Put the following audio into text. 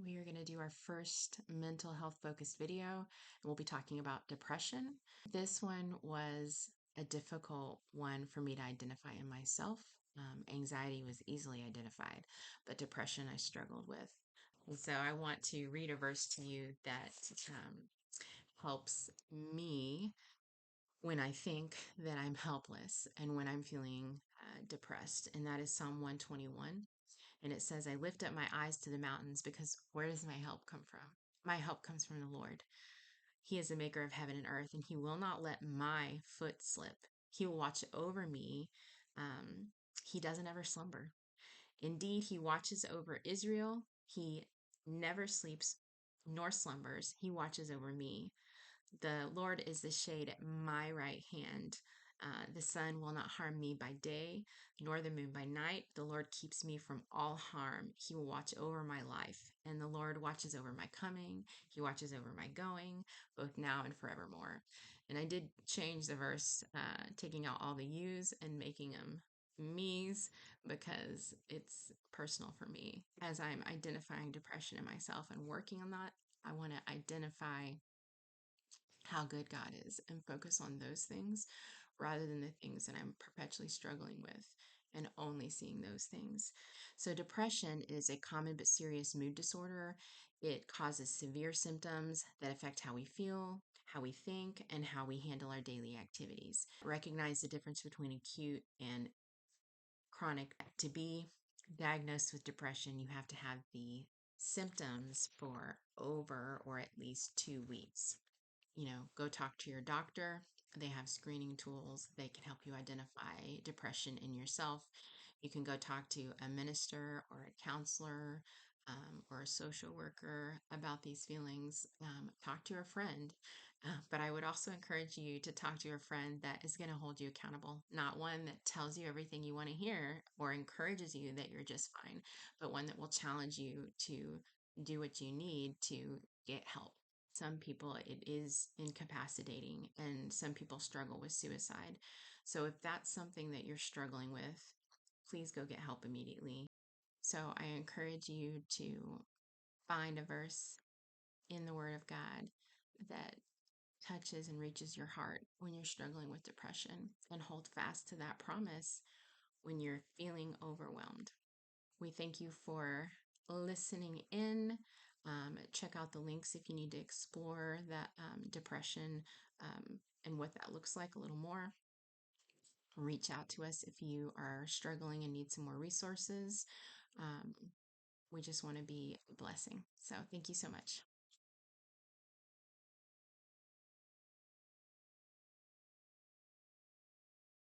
We are going to do our first mental health focused video, and we'll be talking about depression. This one was a difficult one for me to identify in myself. Anxiety was easily identified, but depression I struggled with. And so I want to read a verse to you that helps me when I think that I'm helpless and when I'm feeling depressed, and that is Psalm 121. And it says, I lift up my eyes to the mountains because where does my help come from? My help comes from the Lord. He is the maker of heaven and earth, and he will not let my foot slip. He will watch over me. He doesn't ever slumber. Indeed, he watches over Israel. He never sleeps nor slumbers. He watches over me. The Lord is the shade at my right hand. The sun will not harm me by day, nor the moon by night. The Lord keeps me from all harm. He will watch over my life, and the Lord watches over my coming. He watches over my going, both now and forevermore. And I did change the verse, taking out all the yous and making them me's, because it's personal for me. As I'm identifying depression in myself and working on that, I want to identify how good God is and focus on those things rather than the things that I'm perpetually struggling with and only seeing those things. So, depression is a common but serious mood disorder. It causes severe symptoms that affect how we feel, how we think, and how we handle our daily activities. Recognize the difference between acute and chronic. To be diagnosed with depression, you have to have the symptoms for over or at least 2 weeks. Go talk to your doctor. They have screening tools. They can help you identify depression in yourself. You can go talk to a minister or a counselor or a social worker about these feelings. Talk to a friend. But I would also encourage you to talk to a friend that is going to hold you accountable, not one that tells you everything you want to hear or encourages you that you're just fine, but one that will challenge you to do what you need to get help. Some people, it is incapacitating, and some people struggle with suicide. So, if that's something that you're struggling with, please go get help immediately. So, I encourage you to find a verse in the Word of God that touches and reaches your heart when you're struggling with depression, and hold fast to that promise when you're feeling overwhelmed. We thank you for listening in. Check out the links if you need to explore that depression and what that looks like a little more. Reach out to us if you are struggling and need some more resources. We just want to be a blessing. So thank you so much.